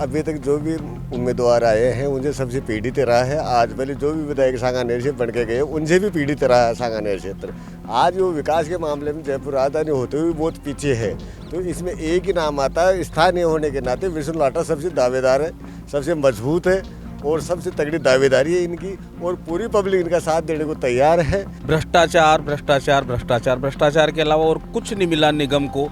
अभी तक जो भी उम्मीदवार आए हैं उनसे सबसे पीड़ित रहा है। आज पहले जो भी विधायक सांगानेर से बन के गए उनसे भी पीड़ित रहा है सांगानेर क्षेत्र। आज वो विकास के मामले में जयपुर राजधानी होते हुए बहुत पीछे है। तो इसमें एक ही नाम आता है, स्थानीय होने के नाते विष्णु लाटा सबसे दावेदार है, सबसे मजबूत है और सबसे तगड़ी दावेदारी है इनकी और पूरी पब्लिक इनका साथ देने को तैयार है। भ्रष्टाचार भ्रष्टाचार भ्रष्टाचार भ्रष्टाचार के अलावा और कुछ नहीं मिला निगम को।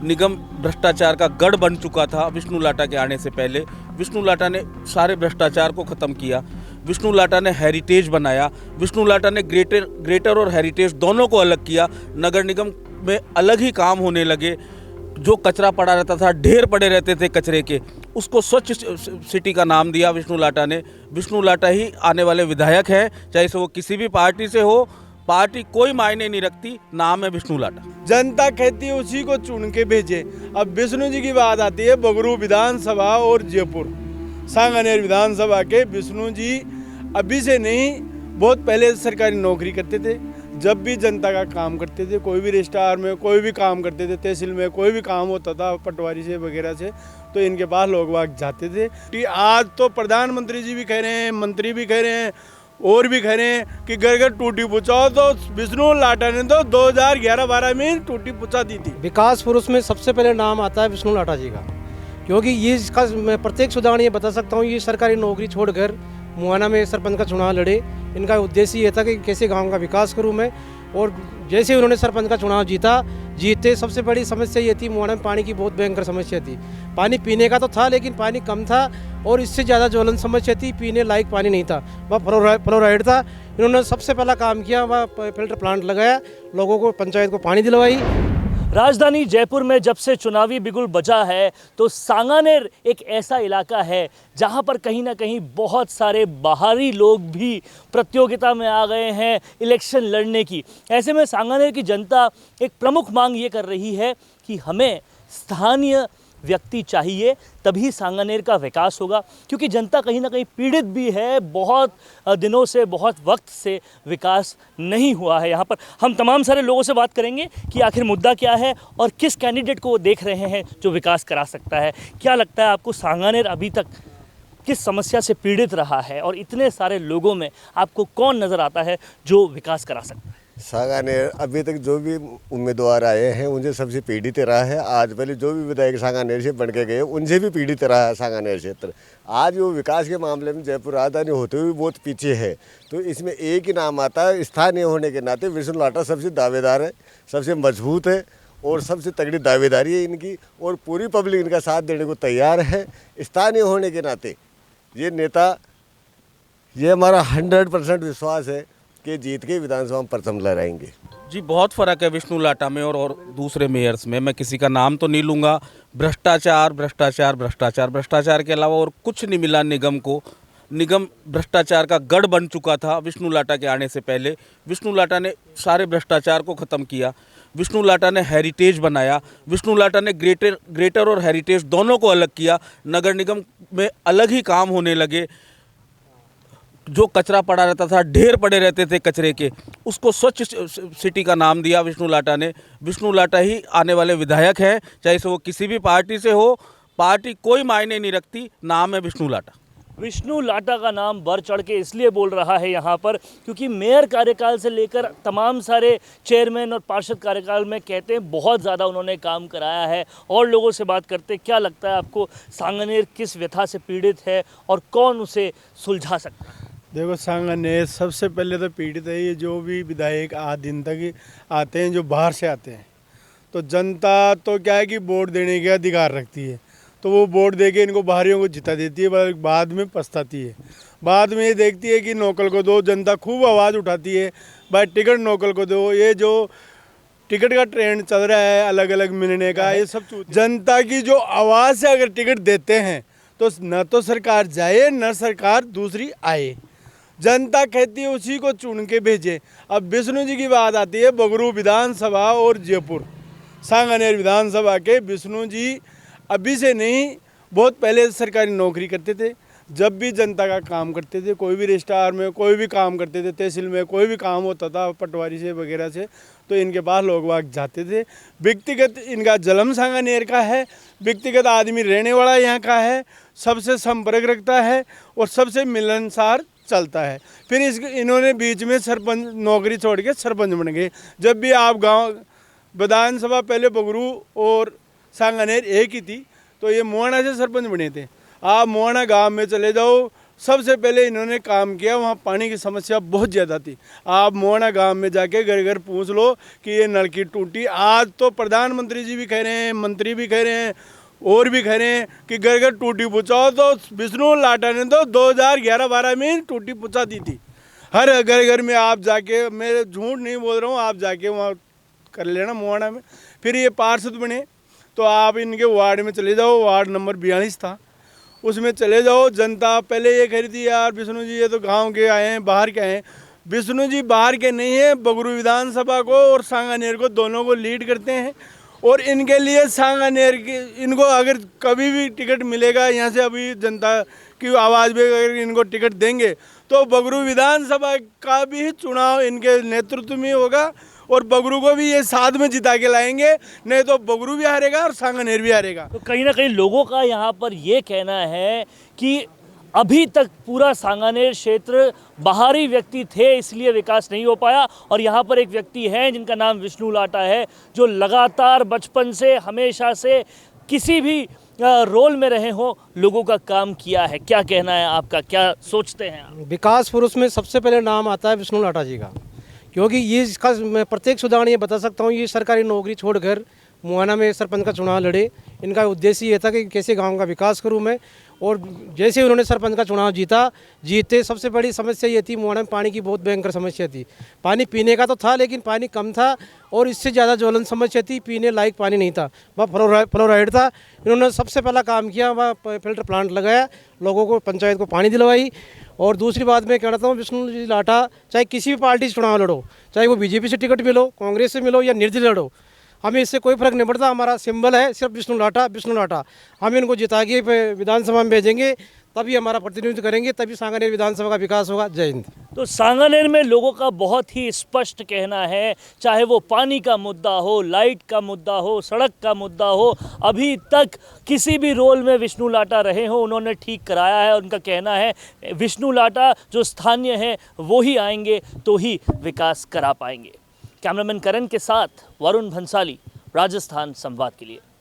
निगम भ्रष्टाचार का गढ़ बन चुका था विष्णु लाटा के आने से पहले। विष्णु लाटा ने सारे भ्रष्टाचार को ख़त्म किया। विष्णु लाटा ने हेरिटेज बनाया। विष्णु लाटा ने ग्रेटर और हेरिटेज दोनों को अलग किया। नगर निगम में अलग ही काम होने लगे। जो कचरा पड़ा रहता था, ढेर पड़े रहते थे कचरे के, उसको स्वच्छ सिटी का नाम दिया विष्णु लाटा ने। विष्णु लाटा ही आने वाले विधायक हैं, चाहे से वो किसी भी पार्टी से हो। पार्टी कोई मायने नहीं रखती, नाम है विष्णु लाटा। जनता कहती है उसी को चुन के भेजे। अब विष्णु जी की बात आती है बगरू विधानसभा और जयपुर सांगानेर विधानसभा के विष्णु जी अभी से नहीं, बहुत पहले सरकारी नौकरी करते थे। जब भी जनता का काम करते थे, कोई भी रजिस्ट्रार में कोई भी काम करते थे, तहसील में कोई भी काम होता था पटवारी से वगैरह से, तो इनके पास लोग वाग जाते थे। कि आज तो प्रधानमंत्री जी भी कह रहे हैं, मंत्री भी कह रहे हैं और भी कह रहे हैं कि घर घर टूटी पूछाओ, तो विष्णु लाटा ने तो 2011-12 में टूटी पूछा दी थी। विकास पुरुष में सबसे पहले नाम आता है विष्णु लाटा जी का, क्योंकि ये इसका मैं प्रत्येक उदाहरण ये बता सकता हूँ। ये सरकारी नौकरी छोड़कर मुआना में सरपंच का चुनाव लड़े। इनका उद्देश्य ये था कि कैसे गांव का विकास करूं मैं। और जैसे उन्होंने सरपंच का चुनाव जीते सबसे बड़ी समस्या ये थी, मुआना में पानी की बहुत भयंकर समस्या थी। पानी पीने का तो था लेकिन पानी कम था और इससे ज़्यादा ज्वलन समस्या थी, पीने लायक पानी नहीं था, वह फ्लोराइड था। इन्होंने सबसे पहला काम किया, वह फिल्टर प्लांट लगाया, लोगों को पंचायत को पानी दिलवाई। राजधानी जयपुर में जब से चुनावी बिगुल बजा है तो सांगानेर एक ऐसा इलाका है जहां पर कहीं ना कहीं बहुत सारे बाहरी लोग भी प्रतियोगिता में आ गए हैं इलेक्शन लड़ने की। ऐसे में सांगानेर की जनता एक प्रमुख मांग ये कर रही है कि हमें स्थानीय व्यक्ति चाहिए, तभी सांगानेर का विकास होगा, क्योंकि जनता कहीं ना कहीं पीड़ित भी है। बहुत दिनों से, बहुत वक्त से विकास नहीं हुआ है। यहाँ पर हम तमाम सारे लोगों से बात करेंगे कि आखिर मुद्दा क्या है और किस कैंडिडेट को वो देख रहे हैं जो विकास करा सकता है। क्या लगता है आपको, सांगानेर अभी तक किस समस्या से पीड़ित रहा है और इतने सारे लोगों में आपको कौन नज़र आता है जो विकास करा सकता है? सांगानेर अभी तक जो भी उम्मीदवार आए हैं उनसे सबसे पीड़ित रहा है। आज पहले जो भी विधायक सांगानेर से बन के गए उनसे भी पीड़ित रहा है सांगानेर क्षेत्र। आज वो विकास के मामले में जयपुर राजधानी होते हुए बहुत पीछे है। तो इसमें एक ही नाम आता है, स्थानीय होने के नाते विष्णु लाटा सबसे दावेदार है, सबसे मजबूत है और सबसे तगड़ी दावेदारी है इनकी और पूरी पब्लिक इनका साथ देने को तैयार है। स्थानीय होने के नाते ये नेता, ये हमारा 100% विश्वास है कि जीत के विधानसभा में प्रथम लहराएंगे। जी, बहुत फ़र्क है विष्णु लाटा में और दूसरे मेयर्स में। मैं किसी का नाम तो नहीं लूँगा। भ्रष्टाचार भ्रष्टाचार भ्रष्टाचार भ्रष्टाचार के अलावा और कुछ नहीं मिला निगम को। निगम भ्रष्टाचार का गढ़ बन चुका था विष्णु लाटा के आने से पहले। विष्णु लाटा ने सारे भ्रष्टाचार को ख़त्म किया। विष्णु लाटा ने हेरिटेज बनाया। विष्णु लाटा ने ग्रेटर और हेरिटेज दोनों को अलग किया। नगर निगम में अलग ही काम होने लगे। जो कचरा पड़ा रहता था, ढेर पड़े रहते थे कचरे के, उसको स्वच्छ सिटी का नाम दिया विष्णु लाटा ने। विष्णु लाटा ही आने वाले विधायक हैं, चाहे से वो किसी भी पार्टी से हो। पार्टी कोई मायने नहीं रखती, नाम है विष्णु लाटा। विष्णु लाटा का नाम बढ़ चढ़ के इसलिए बोल रहा है यहाँ पर क्योंकि मेयर कार्यकाल से लेकर तमाम सारे चेयरमैन और पार्षद कार्यकाल में कहते हैं बहुत ज़्यादा उन्होंने काम कराया है। और लोगों से बात करते, क्या लगता है आपको, सांगानेर किस व्यथा से पीड़ित है और कौन उसे सुलझा सकता है? देखो, सांगानेर सबसे पहले तो पीड़ित है। ये जो भी विधायक आज दिन तक आते हैं, जो बाहर से आते हैं, तो जनता तो क्या है कि वोट देने का अधिकार रखती है, तो वो वोट दे के इनको बाहरियों को जिता देती है, बाद में पछताती है। बाद में ये देखती है कि नौकल को दो, जनता खूब आवाज़ उठाती है, भाई टिकट नौकल को दो। ये जो टिकट का ट्रेंड चल रहा है अलग अलग मिलने का, ये सब जनता की जो आवाज़ से अगर टिकट देते हैं तो न तो सरकार जाए न सरकार दूसरी आए। जनता कहती है उसी को चुन के भेजे। अब विष्णु जी की बात आती है बगरू विधानसभा और जयपुर सांगानेर विधानसभा के विष्णु जी अभी से नहीं, बहुत पहले सरकारी नौकरी करते थे। जब भी जनता का काम करते थे, कोई भी रजिस्ट्रार में कोई भी काम करते थे, तहसील में कोई भी काम होता था पटवारी से वगैरह से, तो इनके पास लोग वाग जाते थे। व्यक्तिगत इनका जन्म सांगानेर का है, व्यक्तिगत आदमी रहने वाला यहाँ का है। सबसे संपर्क रखता है और सबसे मिलनसार चलता है। फिर इन्होंने बीच में सरपंच नौकरी छोड़ के सरपंच बन गए। जब भी आप गांव विधानसभा पहले बगरू और सांगानेर एक ही थी, तो ये मोहाना से सरपंच बने थे। आप मोहाना गांव में चले जाओ, सबसे पहले इन्होंने काम किया, वहाँ पानी की समस्या बहुत ज़्यादा थी। आप मोहाना गांव में जाके घर घर पूछ लो कि ये नलकी टूटी। आज तो प्रधानमंत्री जी भी कह रहे हैं, मंत्री भी कह रहे हैं और भी कह रहे हैं कि घर घर टूटी पूछाओ। तो विष्णु लाटा ने तो 2011-12 में टूटी पूछा दी थी। हर घर घर में आप जाके, मैं झूठ नहीं बोल रहा हूँ, आप जाके वहाँ कर लेना मोहाना में। फिर ये पार्षद बने, तो आप इनके वार्ड में चले जाओ, वार्ड नंबर 42 था, उसमें चले जाओ। जनता पहले ये कह रही थी यार विष्णु जी ये तो गांव के आए हैं, बाहर के आए हैं। विष्णु जी बाहर के नहीं हैं, बगरू विधानसभा को और सांगानेर को दोनों को लीड करते हैं। और इनके लिए सांगानेर की, इनको अगर कभी भी टिकट मिलेगा यहाँ से, अभी जनता की आवाज़ में अगर इनको टिकट देंगे तो बगरू विधानसभा का भी चुनाव इनके नेतृत्व में होगा और बगरू को भी ये साथ में जिता के लाएंगे। नहीं तो बगरू भी हारेगा और सांगानेर भी हारेगा। तो कहीं ना कहीं लोगों का यहाँ पर ये कहना है कि अभी तक पूरा सांगानेर क्षेत्र बाहरी व्यक्ति थे, इसलिए विकास नहीं हो पाया। और यहाँ पर एक व्यक्ति हैं जिनका नाम विष्णु लाटा है, जो लगातार बचपन से, हमेशा से किसी भी रोल में रहे हो, लोगों का काम किया है। क्या कहना है आपका, क्या सोचते हैं आप? विकास पुरुष में सबसे पहले नाम आता है विष्णु लाटा जी का, क्योंकि ये इसका मैं प्रत्येक उदाहरण ये बता सकता हूँ। ये सरकारी नौकरी छोड़कर मुआना में सरपंच का चुनाव लड़े। इनका उद्देश्य ये था कि कैसे गांव का विकास करूं मैं। और जैसे उन्होंने सरपंच का चुनाव जीते सबसे बड़ी समस्या ये थी, मुआना में पानी की बहुत भयंकर समस्या थी। पानी पीने का तो था लेकिन पानी कम था, और इससे ज़्यादा ज्वलन समस्या थी, पीने लायक पानी नहीं था, वह फ्लोराइड था। इन्होंने सबसे पहला काम किया, वह फिल्टर प्लांट लगाया, लोगों को, पंचायत को पानी दिलवाई। और दूसरी बात मैं कहता हूँ, विष्णु जी लाटा चाहे किसी भी पार्टी से चुनाव लड़ो, चाहे वो बीजेपी से टिकट मिलो, कांग्रेस से मिलो या निर्दलीय लड़ो, हमें इससे कोई फर्क नहीं पड़ता। हमारा सिंबल है सिर्फ विष्णु लाटा, विष्णु लाटा। हम इनको जिता के विधानसभा में भेजेंगे, तभी हमारा प्रतिनिधित्व करेंगे, तभी सांगानेर विधानसभा का विकास होगा। जय हिंद। तो सांगानेर में लोगों का बहुत ही स्पष्ट कहना है, चाहे वो पानी का मुद्दा हो, लाइट का मुद्दा हो, सड़क का मुद्दा हो, अभी तक किसी भी रोल में विष्णु लाटा रहे हो, उन्होंने ठीक कराया है। उनका कहना है विष्णु लाटा जो स्थानीय है वो ही आएंगे तो ही विकास करा पाएंगे। कैमरामैन करण के साथ वरुण भंसाली, राजस्थान संवाद के लिए।